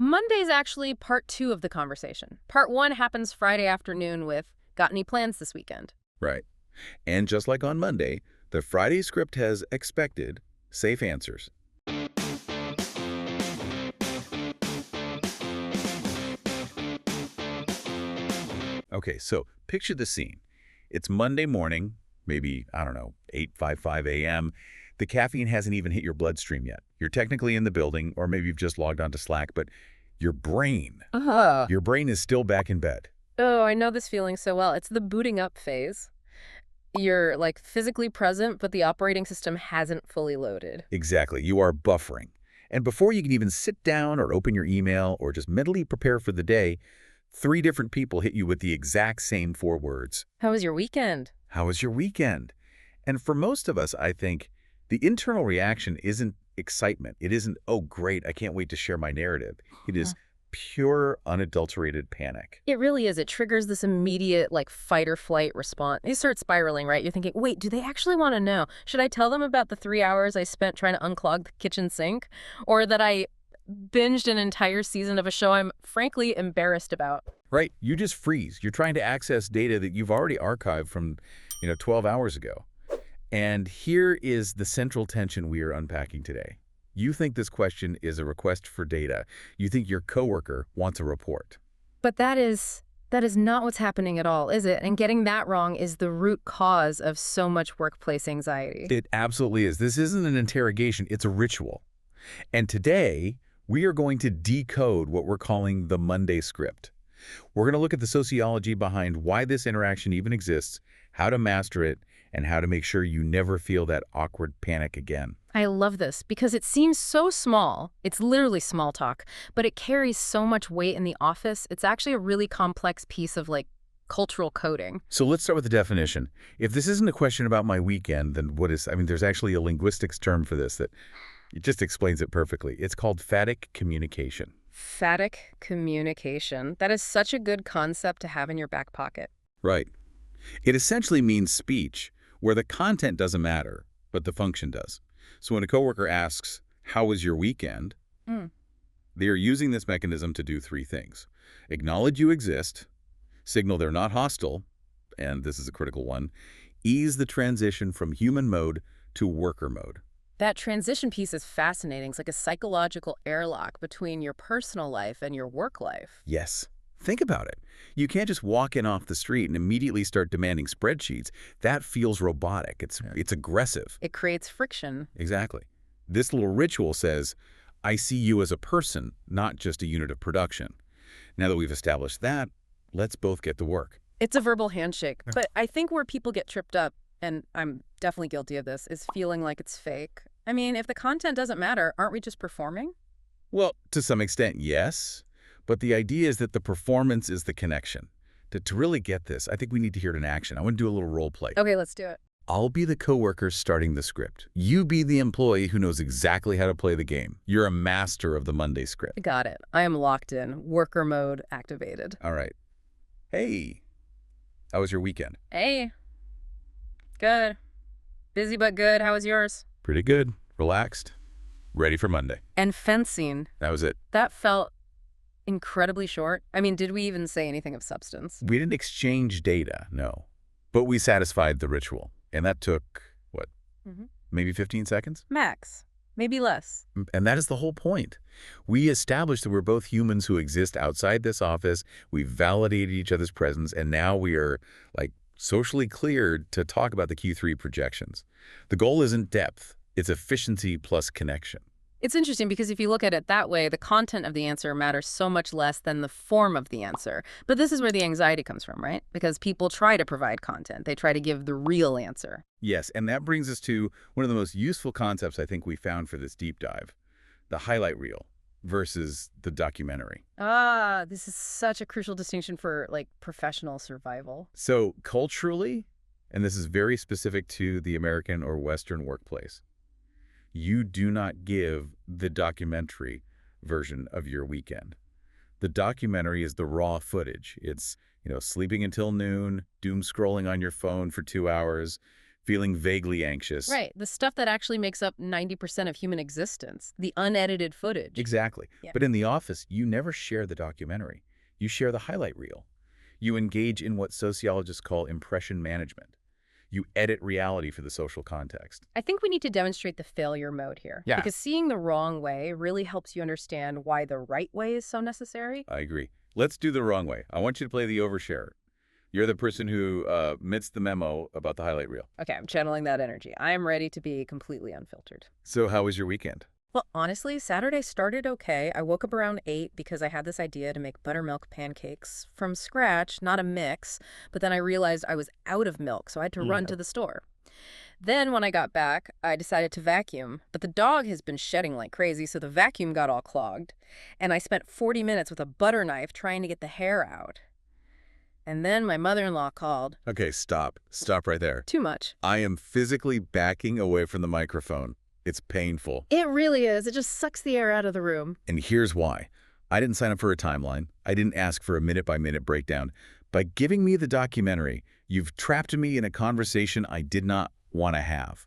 Monday's actually part 2 of the conversation. Part 1 happens Friday afternoon with, got any plans this weekend? Right. And just like on Monday, the Friday script has expected, safe answers. Okay, so picture the scene. It's Monday morning, maybe, I don't know, 8:55 a.m. The caffeine hasn't even hit your bloodstream yet. You're technically in the building, or maybe you've just logged onto Slack, but your brain, Uh-huh. your brain is still back in bed. Oh, I know this feeling so well. It's the booting up phase. You're, like, physically present, but the operating system hasn't fully loaded. Exactly, you are buffering. And before you can even sit down or open your email or just mentally prepare for the day, 3 different people hit you with the exact same 4 words. How was your weekend? How was your weekend? And for most of us, I think, the internal reaction isn't excitement. It isn't, oh, great, I can't wait to share my narrative. It is pure, unadulterated panic. It really is. It triggers this immediate, like, fight or flight response. You start spiraling, right? You're thinking, wait, do they actually want to know? Should I tell them about the 3 hours I spent trying to unclog the kitchen sink? Or that I binged an entire season of a show I'm frankly embarrassed about? Right? You just freeze. You're trying to access data that you've already archived from, 12 hours ago. And here is the central tension we are unpacking today. You think this question is a request for data. You think your coworker wants a report. But that is not what's happening at all, is it? And getting that wrong is the root cause of so much workplace anxiety. It absolutely is. This isn't an interrogation. It's a ritual. And today, we are going to decode what we're calling the Monday script. We're going to look at the sociology behind why this interaction even exists, how to master it, and how to make sure you never feel that awkward panic again. I love this because it seems so small. It's literally small talk, but it carries so much weight in the office. It's actually a really complex piece of, like, cultural coding. So let's start with the definition. If this isn't a question about my weekend, then what is, there's actually a linguistics term for this that it just explains it perfectly. It's called phatic communication. Phatic communication. That is such a good concept to have in your back pocket. Right. It essentially means speech where the content doesn't matter, but the function does. So when a coworker asks, how was your weekend? They are using this mechanism to do 3 things. Acknowledge you exist, signal they're not hostile, and this is a critical one, ease the transition from human mode to worker mode. That transition piece is fascinating. It's like a psychological airlock between your personal life and your work life. Yes. Think about it. You can't just walk in off the street and immediately start demanding spreadsheets. That feels robotic. It's aggressive. It creates friction. Exactly. This little ritual says, I see you as a person, not just a unit of production. Now that we've established that, let's both get to work. It's a verbal handshake. But I think where people get tripped up, and I'm definitely guilty of this, is feeling like it's fake. I mean, if the content doesn't matter, aren't we just performing? Well, to some extent, yes. But the idea is that the performance is the connection. To really get this, I think we need to hear it in action. I want to do a little role play. Okay, let's do it. I'll be the coworker starting the script. You be the employee who knows exactly how to play the game. You're a master of the Monday script. Got it. I am locked in. Worker mode activated. All right. Hey, how was your weekend? Hey. Good. Busy but good. How was yours? Pretty good. Relaxed. Ready for Monday. And fencing. That was it. That felt incredibly short. I mean, did we even say anything of substance? We didn't exchange data, no. But we satisfied the ritual. And that took, what, maybe 15 seconds? Max. Maybe less. And that is the whole point. We established that we're both humans who exist outside this office. We validated each other's presence. And now we are, like, socially cleared to talk about the Q3 projections. The goal isn't depth. It's efficiency plus connection. It's interesting because if you look at it that way, the content of the answer matters so much less than the form of the answer. But this is where the anxiety comes from, right? Because people try to provide content. They try to give the real answer. Yes, and that brings us to one of the most useful concepts I think we found for this deep dive, the highlight reel versus the documentary. This is such a crucial distinction for, like, professional survival. So culturally, and this is very specific to the American or Western workplace, you do not give the documentary version of your weekend. The documentary is the raw footage. It's, sleeping until noon, doom scrolling on your phone for 2 hours, feeling vaguely anxious. Right. The stuff that actually makes up 90% of human existence, the unedited footage. Exactly. Yeah. But in the office, you never share the documentary. You share the highlight reel. You engage in what sociologists call impression management. You edit reality for the social context. I think we need to demonstrate the failure mode here. Yeah. Because seeing the wrong way really helps you understand why the right way is so necessary. I agree. Let's do the wrong way. I want you to play the oversharer. You're the person who missed the memo about the highlight reel. Okay, I'm channeling that energy. I'm ready to be completely unfiltered. So how was your weekend? Well, honestly, Saturday started okay. I woke up around 8 because I had this idea to make buttermilk pancakes from scratch, not a mix. But then I realized I was out of milk, so I had to run to the store. Then when I got back, I decided to vacuum. But the dog has been shedding like crazy, so the vacuum got all clogged. And I spent 40 minutes with a butter knife trying to get the hair out. And then my mother-in-law called. Okay, stop. Stop right there. Too much. I am physically backing away from the microphone. It's painful. It really is. It just sucks the air out of the room. And here's why. I didn't sign up for a timeline. I didn't ask for a minute-by-minute breakdown. By giving me the documentary, you've trapped me in a conversation I did not want to have.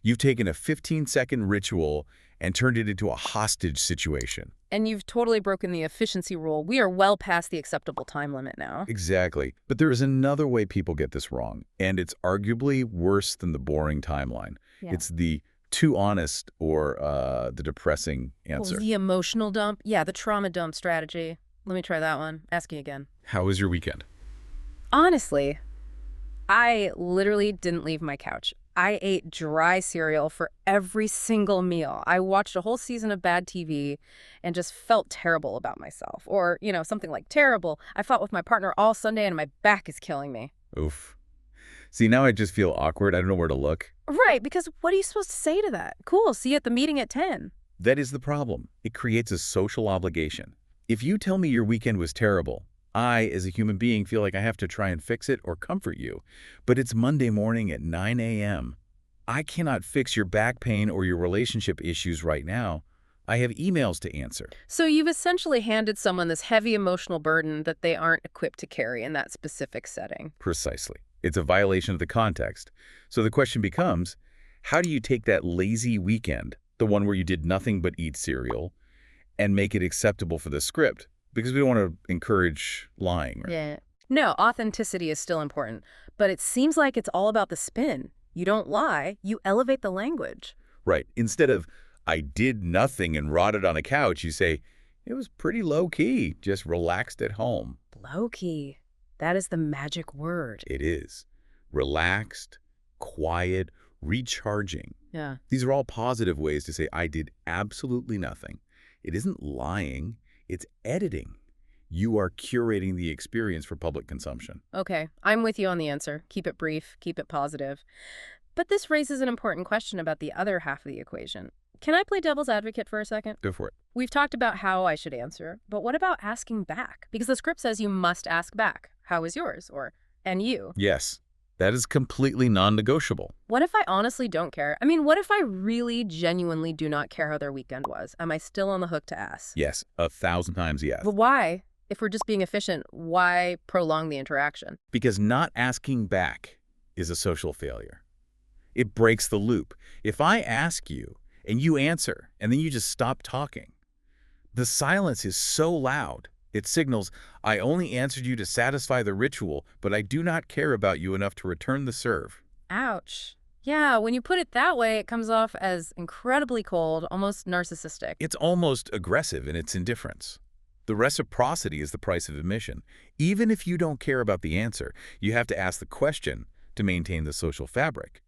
You've taken a 15-second ritual and turned it into a hostage situation. And you've totally broken the efficiency rule. We are well past the acceptable time limit now. Exactly. But there is another way people get this wrong, and it's arguably worse than the boring timeline. Yeah. It's the too honest or the depressing answer. Well, the emotional dump. Yeah, the trauma dump strategy. Let me try that one. Ask you again. How was your weekend? Honestly, I literally didn't leave my couch. I ate dry cereal for every single meal. I watched a whole season of bad TV and just felt terrible about myself. Or, something like terrible. I fought with my partner all Sunday and my back is killing me. Oof. See, now I just feel awkward. I don't know where to look. Right, because what are you supposed to say to that? Cool, see you at the meeting at 10. That is the problem. It creates a social obligation. If you tell me your weekend was terrible, I, as a human being, feel like I have to try and fix it or comfort you. But it's Monday morning at 9 a.m. I cannot fix your back pain or your relationship issues right now. I have emails to answer. So you've essentially handed someone this heavy emotional burden that they aren't equipped to carry in that specific setting. Precisely. It's a violation of the context. So the question becomes, how do you take that lazy weekend, the one where you did nothing but eat cereal, and make it acceptable for the script? Because we don't want to encourage lying. Right? Yeah. No, authenticity is still important, but it seems like it's all about the spin. You don't lie, you elevate the language. Right. Instead of, I did nothing and rotted on a couch, you say, it was pretty low-key, just relaxed at home. Low-key. That is the magic word. It is. Relaxed, quiet, recharging. Yeah. These are all positive ways to say, I did absolutely nothing. It isn't lying. It's editing. You are curating the experience for public consumption. Okay, I'm with you on the answer. Keep it brief, keep it positive. But this raises an important question about the other half of the equation. Can I play devil's advocate for a second? Go for it. We've talked about how I should answer, but what about asking back? Because the script says you must ask back. How was yours? Or, and you? Yes, that is completely non-negotiable. What if I honestly don't care? I mean, what if I really genuinely do not care how their weekend was? Am I still on the hook to ask? Yes, 1,000 times yes. But why? If we're just being efficient, why prolong the interaction? Because not asking back is a social failure. It breaks the loop. If I ask you and you answer and then you just stop talking, the silence is so loud. It signals, I only answered you to satisfy the ritual, but I do not care about you enough to return the serve. Ouch. Yeah, when you put it that way, it comes off as incredibly cold, almost narcissistic. It's almost aggressive in its indifference. The reciprocity is the price of admission. Even if you don't care about the answer, you have to ask the question to maintain the social fabric.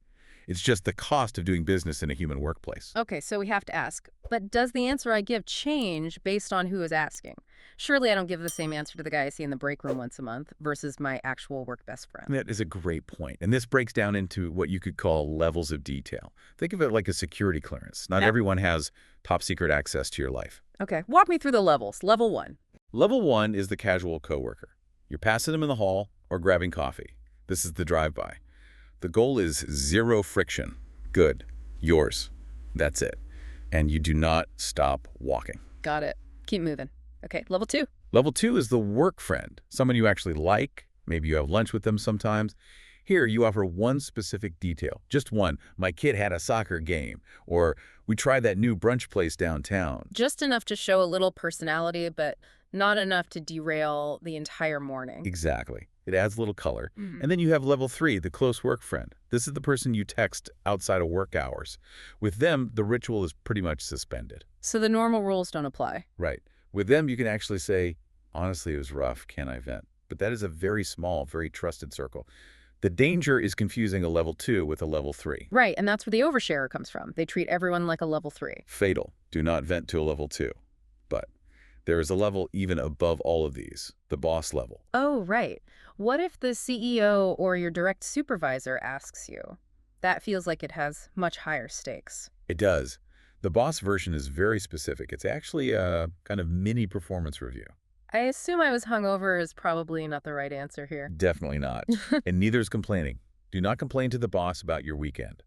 It's just the cost of doing business in a human workplace. Okay, so we have to ask, but does the answer I give change based on who is asking? Surely I don't give the same answer to the guy I see in the break room once a month versus my actual work best friend. That is a great point. And this breaks down into what you could call levels of detail. Think of it like a security clearance. Not everyone has top secret access to your life. Okay, walk me through the levels. Level 1. Level 1 is the casual coworker. You're passing them in the hall or grabbing coffee. This is the drive-by. The goal is zero friction. Good. Yours. That's it. And you do not stop walking. Got it. Keep moving. Okay, level 2. Level 2 is the work friend, someone you actually like. Maybe you have lunch with them sometimes. Here, you offer one specific detail, just one. My kid had a soccer game, or we tried that new brunch place downtown. Just enough to show a little personality, but not enough to derail the entire morning. Exactly. It adds a little color. Mhm. And then you have level 3, the close work friend. This is the person you text outside of work hours. With them, the ritual is pretty much suspended. So the normal rules don't apply. Right. With them, you can actually say, honestly, it was rough. Can I vent? But that is a very small, very trusted circle. The danger is confusing a level 2 with a level 3. Right, and that's where the oversharer comes from. They treat everyone like a level 3. Fatal. Do not vent to a level 2. But there is a level even above all of these, the boss level. Oh, right. What if the CEO or your direct supervisor asks you? That feels like it has much higher stakes. It does. The boss version is very specific. It's actually a kind of mini performance review. I assume I was hungover is probably not the right answer here. Definitely not. And neither is complaining. Do not complain to the boss about your weekend.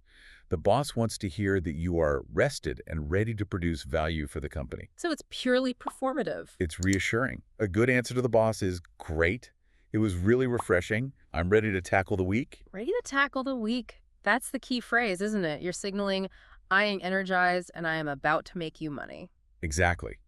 The boss wants to hear that you are rested and ready to produce value for the company. So it's purely performative. It's reassuring. A good answer to the boss is great. It was really refreshing. I'm ready to tackle the week. Ready to tackle the week. That's the key phrase, isn't it? You're signaling, I am energized and I am about to make you money. Exactly.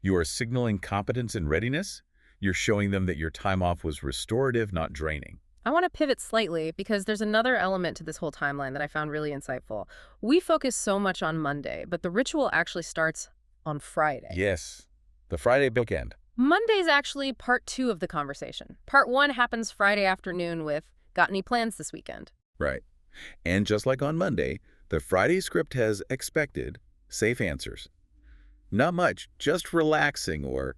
You are signaling competence and readiness. You're showing them that your time off was restorative, not draining. I want to pivot slightly because there's another element to this whole timeline that I found really insightful. We focus so much on Monday, but the ritual actually starts on Friday. Yes, the Friday bookend. Monday's actually part 2 of the conversation. Part 1 happens Friday afternoon with, got any plans this weekend? Right. And just like on Monday, the Friday script has expected, safe answers. Not much, just relaxing or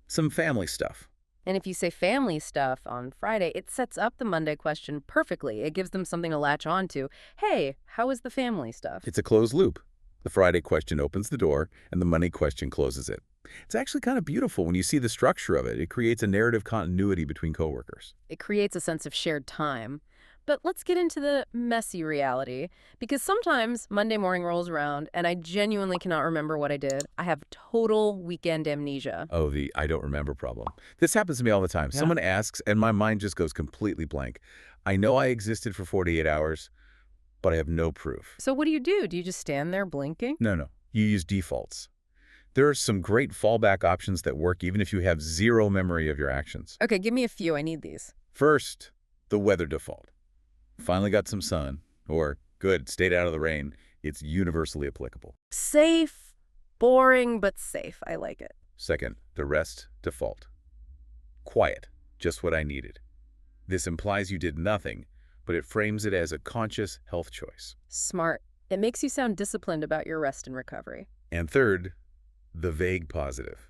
some family stuff. And if you say family stuff on Friday, it sets up the Monday question perfectly. It gives them something to latch on to. Hey, how is the family stuff? It's a closed loop. The Friday question opens the door, and the Monday question closes it. It's actually kind of beautiful when you see the structure of it. It creates a narrative continuity between coworkers. It creates a sense of shared time. But let's get into the messy reality, because sometimes Monday morning rolls around and I genuinely cannot remember what I did. I have total weekend amnesia. Oh, the I don't remember problem. This happens to me all the time. Yeah. Someone asks, and my mind just goes completely blank. I know I existed for 48 hours, but I have no proof. So what do? Do you just stand there blinking? No. You use defaults. There are some great fallback options that work even if you have zero memory of your actions. Okay, give me a few. I need these. First, the weather default. Finally got some sun, or good, stayed out of the rain. It's universally applicable. Safe, boring, but safe. I like it. Second, the rest default. Quiet, just what I needed. This implies you did nothing, but it frames it as a conscious health choice. Smart. It makes you sound disciplined about your rest and recovery. And third, the vague positive.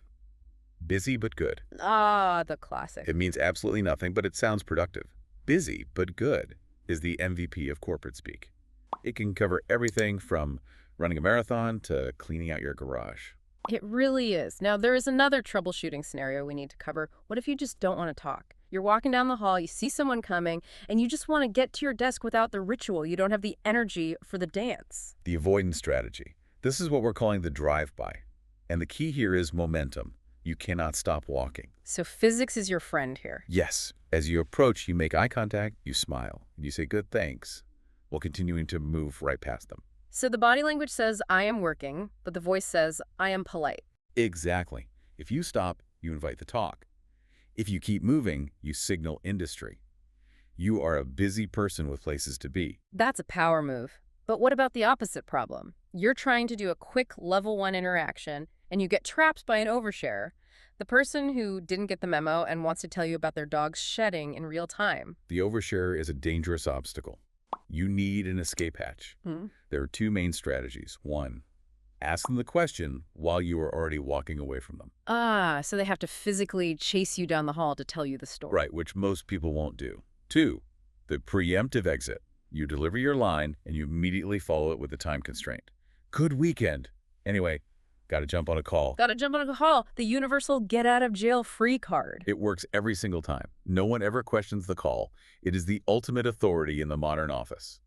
Busy but good. Ah, the classic. It means absolutely nothing, but it sounds productive. Busy but good is the MVP of corporate speak. It can cover everything from running a marathon to cleaning out your garage. It really is. Now, there is another troubleshooting scenario we need to cover. What if you just don't want to talk? You're walking down the hall, you see someone coming, and you just want to get to your desk without the ritual. You don't have the energy for the dance. The avoidance strategy. This is what we're calling the drive-by. And the key here is momentum. You cannot stop walking. So physics is your friend here. Yes. As you approach, you make eye contact, you smile, and you say good thanks, while continuing to move right past them. So the body language says, I am working, but the voice says, I am polite. Exactly. If you stop, you invite the talk. If you keep moving, you signal industry. You are a busy person with places to be. That's a power move. But what about the opposite problem? You're trying to do a quick level 1 interaction, and you get trapped by an oversharer. The person who didn't get the memo and wants to tell you about their dog's shedding in real time. The oversharer is a dangerous obstacle. You need an escape hatch. There are 2 main strategies. 1, ask them the question while you are already walking away from them. Ah, so they have to physically chase you down the hall to tell you the story. Right, which most people won't do. 2, the preemptive exit. You deliver your line and you immediately follow it with a time constraint. Good weekend. Anyway, gotta jump on a call. Gotta jump on a call. The universal get out of jail free card. It works every single time. No one ever questions the call. It is the ultimate authority in the modern office.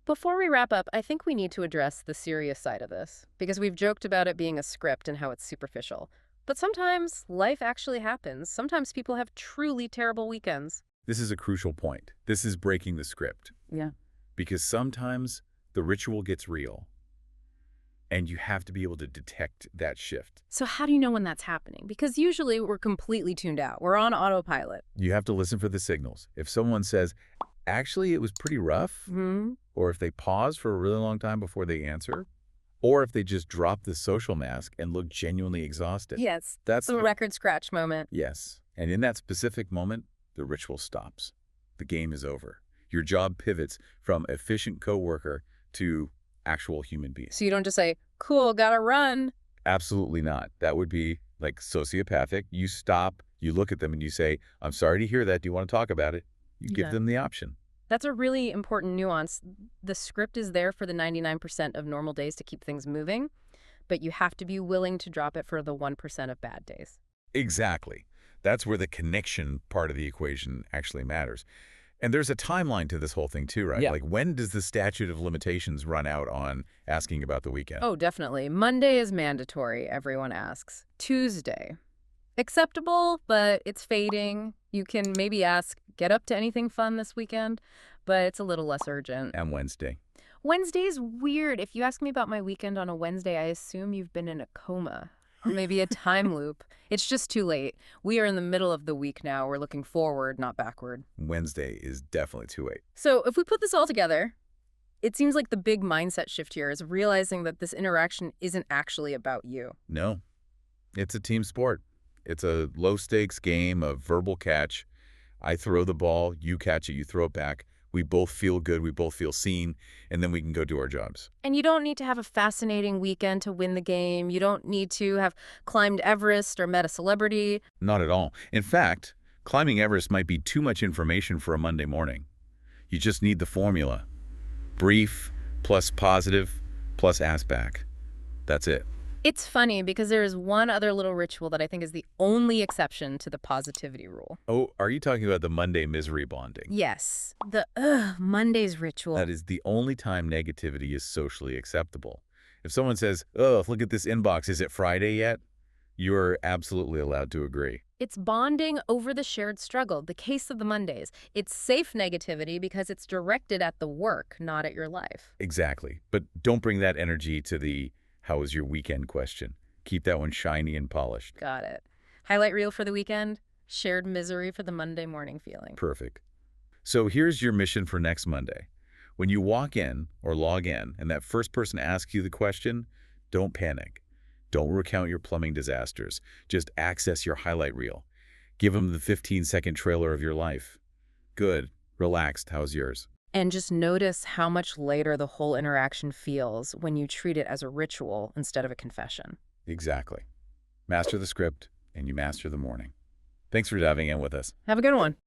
Before we wrap up, I think we need to address the serious side of this, because we've joked about it being a script and how it's superficial. But sometimes life actually happens. Sometimes people have truly terrible weekends. This is a crucial point. This is breaking the script. Yeah. Because sometimes the ritual gets real, and you have to be able to detect that shift. So how do you know when that's happening? Because usually we're completely tuned out. We're on autopilot. You have to listen for the signals. If someone says, actually, it was pretty rough, or if they pause for a really long time before they answer, or if they just drop the social mask and look genuinely exhausted. Yes. That's the record scratch moment. Yes. And in that specific moment, the ritual stops. The game is over. Your job pivots from efficient coworker to actual human being. So you don't just say, cool, gotta run. Absolutely not. That would be like sociopathic. You stop, you look at them and you say, I'm sorry to hear that. Do you want to talk about it? You give them the option. That's a really important nuance. The script is there for the 99% of normal days to keep things moving, but you have to be willing to drop it for the 1% of bad days. Exactly. That's where the connection part of the equation actually matters. And there's a timeline to this whole thing too, right? Yeah. Like, when does the statute of limitations run out on asking about the weekend? Oh, definitely. Monday is mandatory, everyone asks. Tuesday, acceptable, but it's fading. You can maybe ask, get up to anything fun this weekend, but it's a little less urgent. And Wednesday. Wednesday's weird. If you ask me about my weekend on a Wednesday, I assume you've been in a coma. Or maybe a time loop. It's just too late. We are in the middle of the week now. We're looking forward, not backward. Wednesday is definitely too late. So if we put this all together, it seems like the big mindset shift here is realizing that this interaction isn't actually about you. No. It's a team sport. It's a low-stakes game of verbal catch. I throw the ball, you catch it, you throw it back. We both feel good, we both feel seen, and then we can go do our jobs. And you don't need to have a fascinating weekend to win the game. You don't need to have climbed Everest or met a celebrity. Not at all. In fact, climbing Everest might be too much information for a Monday morning. You just need the formula. Brief, plus positive, plus ask back. That's it. It's funny because there is one other little ritual that I think is the only exception to the positivity rule. Oh, are you talking about the Monday misery bonding? Yes, the Monday's ritual. That is the only time negativity is socially acceptable. If someone says, oh, look at this inbox, is it Friday yet? You're absolutely allowed to agree. It's bonding over the shared struggle, the case of the Mondays. It's safe negativity because it's directed at the work, not at your life. Exactly. But don't bring that energy to the how was your weekend question. Keep that one shiny and polished. Got it. Highlight reel for the weekend, shared misery for the Monday morning feeling. Perfect. So here's your mission for next Monday. When you walk in or log in and that first person asks you the question, don't panic. Don't recount your plumbing disasters. Just access your highlight reel. Give them the 15-second trailer of your life. Good. Relaxed. How's yours? And just notice how much lighter the whole interaction feels when you treat it as a ritual instead of a confession. Exactly. Master the script, and you master the morning. Thanks for diving in with us. Have a good one.